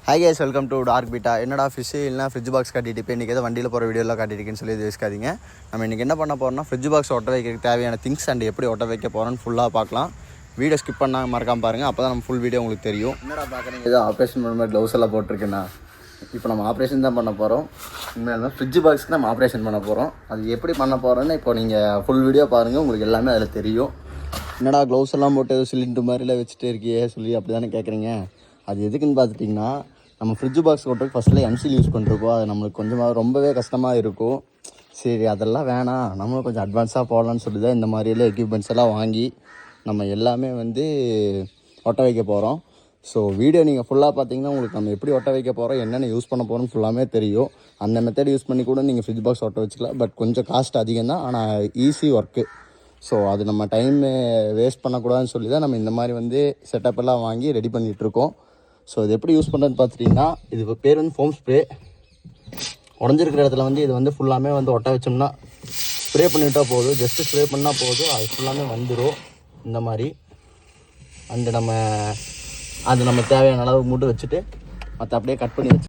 Hi guys, welcome to dark beta. என்னடா fish இல்லைனா fridge box காட்டிட்டு இப்போ இன்றைக்கி ஏதோ வண்டியில் போகிற வீடியோலாம் காட்டியிருக்கேன்னு சொல்லி இது யோசிக்காதீங்க. நம்ம இன்றைக்கி என்ன பண்ண போகிறோம்னா ஃப்ரிட்ஜ் பாக்ஸ் ஒட்ட வைக்கிறதுக்கு தேவையான திங்ஸ் அண்ட் எப்படி ஒட்ட வைக்க போகிறோன்னு ஃபுல்லாக பார்க்கலாம். வீடியோ ஸ்கிப் பண்ணால் மறக்காமல் பாருங்கள், அப்போ தான் நம்ம ஃபுல் வீடியோ உங்களுக்கு தெரியும். என்னடா பார்க்குறீங்க, ஏதோ ஆப்ரேஷன் பண்ண மாதிரி க்ளவுஸ் எல்லாம் போட்டிருக்கேன்னா இப்போ நம்ம ஆப்ரேஷன் தான் பண்ண போகிறோம். உண்மையில ஃப்ரிட்ஜ் பாக்ஸ்க்கு நம்ம ஆப்ரேஷன் பண்ண போகிறோம். அது எப்படி பண்ண போகிறோன்னு இப்போ நீங்கள் ஃபுல் வீடியோ பாருங்கள், உங்களுக்கு எல்லாமே அதில் தெரியும். என்னடா க்ளவுஸ் எல்லாம் போட்டு ஏதோ சிலிண்டர் மாதிரிலாம் வச்சுட்டு இருக்கியே சொல்லி அப்படி தானே கேட்குறீங்க. அது எதுக்குன்னு பார்த்துட்டிங்கன்னா, நம்ம ஃப்ரிட்ஜ் பாக்ஸ் ஓட்டுறதுக்கு ஃபஸ்ட்டில் எம்சில் யூஸ் பண்ணிருக்கோம். அது நம்மளுக்கு கொஞ்சமாக ரொம்பவே கஷ்டமாக இருக்கும். சரி, அதெல்லாம் வேணாம், நம்மளும் கொஞ்சம் அட்வான்ஸாக போடலான்னு சொல்லி தான் இந்த மாதிரியெல்லாம் எக்யூப்மெண்ட்ஸ் எல்லாம் வாங்கி நம்ம எல்லாமே ஒட்ட வைக்க போகிறோம். ஸோ வீடியோ நீங்கள் ஃபுல்லாக பார்த்தீங்கன்னா உங்களுக்கு நம்ம எப்படி ஒட்ட வைக்க போகிறோம், என்னென்ன யூஸ் பண்ண போகிறோம்னு ஃபுல்லாமே தெரியும். அந்த மெத்தட் யூஸ் பண்ணி கூட நீங்கள் ஃப்ரிட்ஜ் பாக்ஸ் ஒட்ட வச்சுக்கலாம். பட் கொஞ்சம் காஸ்ட் அதிகம் தான், ஆனால் ஈஸி ஒர்க்கு. ஸோ அது நம்ம டைமு வேஸ்ட் பண்ணக்கூடாதுன்னு சொல்லி தான் நம்ம இந்த மாதிரி செட்டப் எல்லாம் வாங்கி ரெடி பண்ணிகிட்ருக்கோம். ஸோ இது எப்படி யூஸ் பண்ணுறதுன்னு பார்த்துட்டிங்கன்னா, இது பேர் ஃபோம் ஸ்ப்ரே. உடஞ்சிருக்கிற இடத்துல இது ஃபுல்லாமே ஒட்ட வச்சோம்னா ஸ்ப்ரே பண்ணிவிட்டால் போதும். ஜஸ்ட்டு ஸ்ப்ரே பண்ணால் போதும், அது ஃபுல்லாமே வந்துடும் இந்த மாதிரி. அது நம்ம தேவையான அளவு மூட்டு வச்சுட்டு மற்ற அப்படியே கட் பண்ணி வச்சு